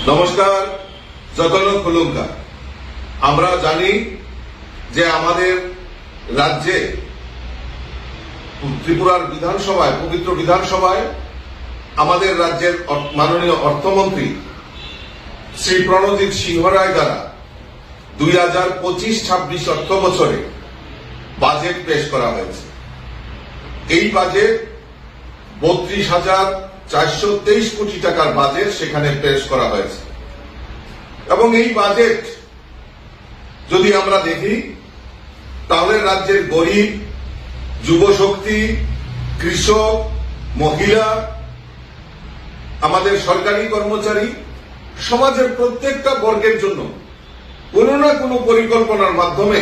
নমস্কার, যতন খুলুঙ্কা। আমরা জানি যে আমাদের রাজ্যে ত্রিপুরার বিধানসভায়, পবিত্র বিধানসভায় আমাদের রাজ্যের মাননীয় অর্থমন্ত্রী শ্রী প্রণজিৎ সিংহ রায় দ্বারা 2025-26 অর্থ বছরে বাজেট পেশ করা হয়েছে। এই বাজেট 32,423 কোটি টাকার বাজেট সেখানে পেশ করা হয়েছে এবং এই বাজেট যদি আমরা দেখি তাহলে রাজ্যের গরিব, যুবশক্তি, কৃষক, মহিলা, আমাদের সরকারি কর্মচারী, সমাজের প্রত্যেকটা বর্গের জন্য কোনো না কোনো পরিকল্পনার মাধ্যমে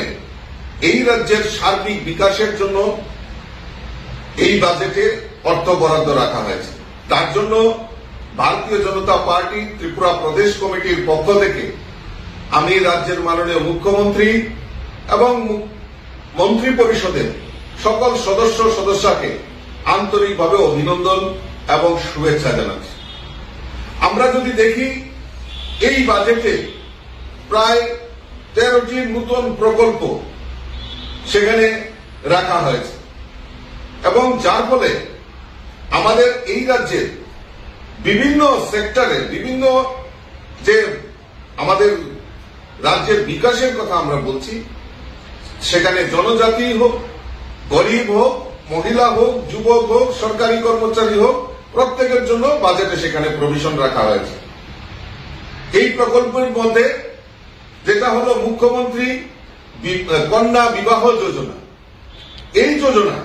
এই রাজ্যের সার্বিক বিকাশের জন্য এই বাজেটে অর্থ বরাদ্দ রাখা হয়েছে। তার জন্য ভারতীয় জনতা পার্টি ত্রিপুরা প্রদেশ কমিটির পক্ষ থেকে আমি রাজ্যের মাননীয় মুখ্যমন্ত্রী এবং মন্ত্রী পরিষদের সকল সদস্যকে আন্তরিকভাবে অভিনন্দন এবং শুভেচ্ছা জানাচ্ছি। আমরা যদি দেখি এই বাজেটে প্রায় 13টি নতুন প্রকল্প সেখানে রাখা হয়েছে এবং যার ফলে আমাদের এই রাজ্যের বিভিন্ন সেক্টরে, বিভিন্ন যে আমাদের রাজ্যের বিকাশের কথা আমরা বলছি, সেখানে জনজাতি হোক, গরিব হোক, মহিলা হোক, যুবক হোক, সরকারি কর্মচারী হোক, প্রত্যেকের জন্য বাজেটে সেখানে প্রভিশন রাখা হয়েছে। এই প্রকল্পের মধ্যে যেটা হলো মুখ্যমন্ত্রী কন্যা বিবাহ যোজনা। এই যোজনা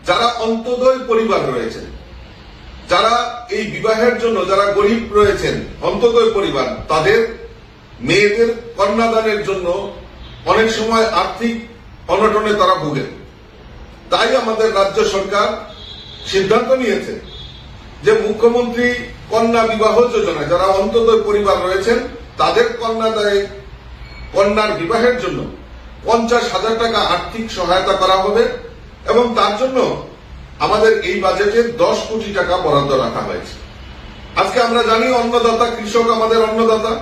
যারা অন্তোদয় পরিবার রয়েছেন, যারা এই বিবাহের জন্য যারা গরিব রয়েছেন, অন্তোদয় পরিবার, তাদের মেয়েদের কন্যাদানের জন্য অনেক সময় আর্থিক অনটনে তারা ভোগেন। তাই আমাদের রাজ্য সরকার সিদ্ধান্ত নিয়েছে যে মুখ্যমন্ত্রী কন্যা বিবাহ যোজনা যারা অন্তোদয় পরিবার রয়েছেন তাদের কন্যার বিবাহের জন্য 50,000 টাকা আর্থিক সহায়তা করা হবে এবং তার জন্য আমাদের এই বাজেটে 10 কোটি টাকা বরাদ্দ রাখা হয়েছে। আজকে আমরা জানি অন্নদাতা কৃষক আমাদের অন্নদাতা,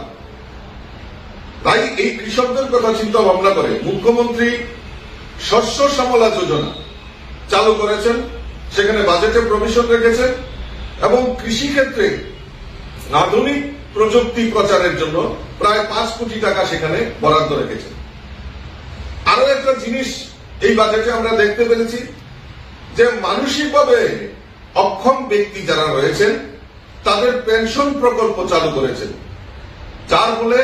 তাই এই কৃষকদের কথা চিন্তা ভাবনা করে মুখ্যমন্ত্রী শস্য শ্যামলা যোজনা চালু করেছেন, সেখানে বাজেটে প্রভিশন রেখেছেন এবং কৃষি ক্ষেত্রে আধুনিক প্রযুক্তি প্রচারের জন্য প্রায় 5 কোটি টাকা সেখানে বরাদ্দ রেখেছেন। আরো একটা জিনিস এই বাজেটে আমরা দেখতে পেরেছি যে মানসিকভাবে অক্ষম ব্যক্তি যারা রয়েছেন তাদের পেনশন প্রকল্প চালু করেছেন, যার ফলে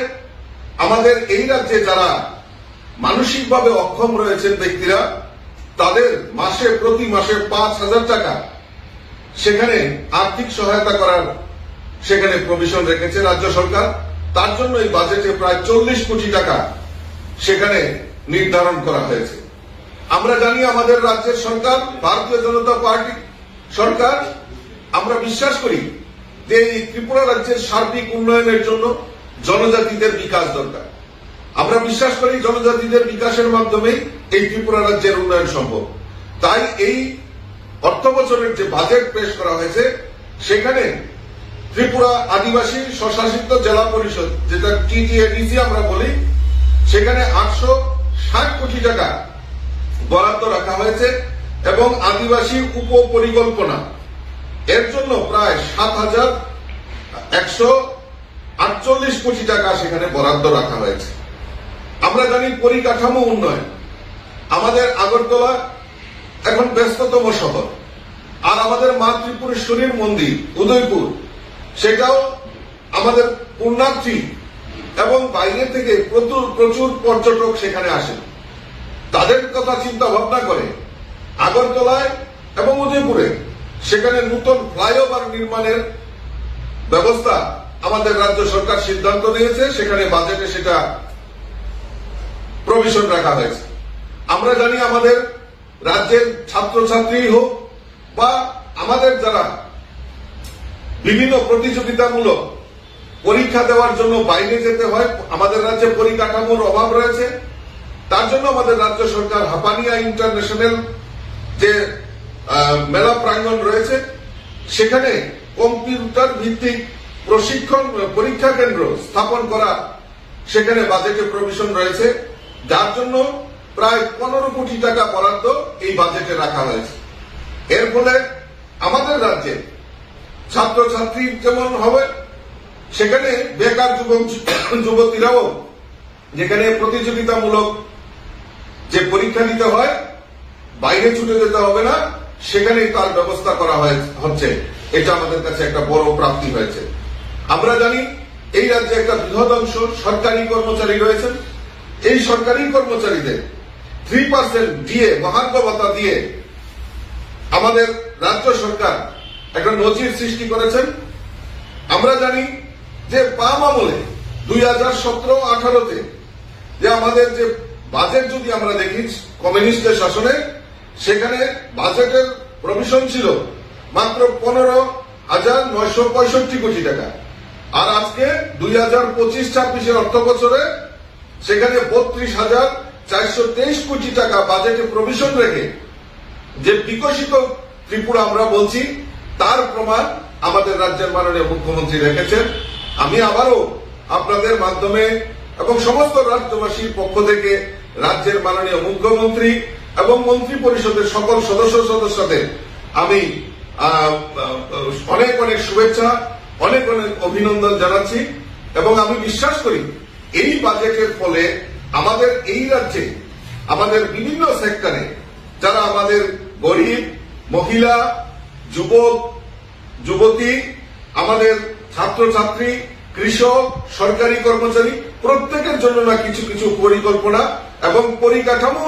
আমাদের এই রাজ্যে যারা মানসিকভাবে অক্ষম রয়েছেন ব্যক্তিরা তাদের প্রতি মাসে 5,000 টাকা সেখানে আর্থিক সহায়তা করার সেখানে প্রভিশন রেখেছে রাজ্য সরকার। তার জন্য এই বাজেটে প্রায় 40 কোটি টাকা সেখানে নির্ধারণ করা হয়েছে। আমরা জানি আমাদের রাজ্যের সরকার ভারতীয় জনতা পার্টি সরকার, আমরা বিশ্বাস করি যে এই ত্রিপুরা রাজ্যের সার্বিক উন্নয়নের জন্য জনজাতিদের বিকাশ দরকার। আমরা বিশ্বাস করি জনজাতিদের বিকাশের মাধ্যমে এই ত্রিপুরা রাজ্যের উন্নয়ন সম্ভব। তাই এই অর্থ বছরের যে বাজেট পেশ করা হয়েছে সেখানে ত্রিপুরা আদিবাসী স্বশাসিত জেলা পরিষদ, যেটা TTADC আমরা বলি, সেখানে 860 কোটি টাকা বরাদ্দ রাখা হয়েছে এবং আদিবাসী উপপরিকল্পনা এর জন্য প্রায় 7,148 কোটি টাকা সেখানে বরাদ্দ রাখা হয়েছে। আমরা জানি পরিকাঠামো উন্নয়ন, আমাদের আগরতলা এখন ব্যস্ততম শহর, আর আমাদের মা ত্রিপুরেশ্বরীর মন্দির উদয়পুর, সেটাও আমাদের পুণ্যার্থী এবং বাইরে থেকে প্রচুর পর্যটক সেখানে আসেন। তাদের কথা চিন্তা ভাবনা করে আগরতলায় এবং উদয়পুরে সেখানে নতুন ফ্লাইওভার নির্মাণের ব্যবস্থা আমাদের রাজ্য সরকার সিদ্ধান্ত নিয়েছে, সেখানে বাজেটে সেটা প্রভিশন রাখা হয়েছে। আমরা জানি আমাদের রাজ্যের ছাত্রছাত্রী হোক বা আমাদের যারা বিভিন্ন প্রতিযোগিতামূলক পরীক্ষা দেওয়ার জন্য বাইরে যেতে হয়, আমাদের রাজ্যে পরিকাঠামোর অভাব রয়েছে। তার জন্য আমাদের রাজ্য সরকার হাপানিয়া ইন্টারন্যাশনাল যে মেলা প্রাঙ্গণ রয়েছে সেখানে কম্পিউটার ভিত্তিক প্রশিক্ষণ পরীক্ষা কেন্দ্র স্থাপন করা সেখানে বাজেটে প্রভিশন রয়েছে, যার জন্য প্রায় 15 কোটি টাকা বরাদ্দ এই বাজেটে রাখা হয়েছে। এর ফলে আমাদের রাজ্যে ছাত্রছাত্রী যেমন হবে, সেখানে বেকার যুবক যুবতীরাও যেখানে প্রতিযোগিতামূলক যে পরীক্ষা দিতে হয়, বাইরে ছুটে যেতে হবে না, সেখানেই তার ব্যবস্থা করা হচ্ছে। এটা আমাদের কাছে একটা বড় প্রাপ্তি হয়েছে। আমরা জানি এই রাজ্যে একটা বৃহৎ অংশ সরকারি কর্মচারী রয়েছেন। এই সরকারি কর্মচারীদের 3% দিয়ে মহার্ঘ ভাতা দিয়ে আমাদের রাজ্য সরকার একটা নজির সৃষ্টি করেছেন। আমরা জানি যে বাম আমলে 2017-18-তে যে আমাদের যে বাজেট যদি আমরা দেখি কমিউনিস্টের শাসনে, সেখানে বাজেটের প্রভিশন ছিল মাত্র 15,965 কোটি টাকা। আর আজকে 2025-26 অর্থ বছরে সেখানে 32,423 কোটি টাকা বাজেটে প্রভিশন রেখে যে বিকশিত ত্রিপুরা আমরা বলছি, তার প্রমাণ আমাদের রাজ্যের মাননীয় মুখ্যমন্ত্রী রেখেছেন। আমি আবারও আপনাদের মাধ্যমে এবং সমস্ত রাজ্যবাসীর পক্ষ থেকে রাজ্যের মাননীয় মুখ্যমন্ত্রী এবং মন্ত্রী পরিষদের সকল সদস্যদের আমি অনেক অনেক শুভেচ্ছা, অনেক অনেক অভিনন্দন জানাচ্ছি। এবং আমি বিশ্বাস করি এই বাজেটের ফলে আমাদের এই রাজ্যে আমাদের বিভিন্ন সেক্টরে যারা আমাদের গরিব, মহিলা, যুবক যুবতী, আমাদের ছাত্রছাত্রী, কৃষক, সরকারি কর্মচারী, প্রত্যেকের জন্য না কিছু কিছু পরিকল্পনা এবং পরিকাঠামো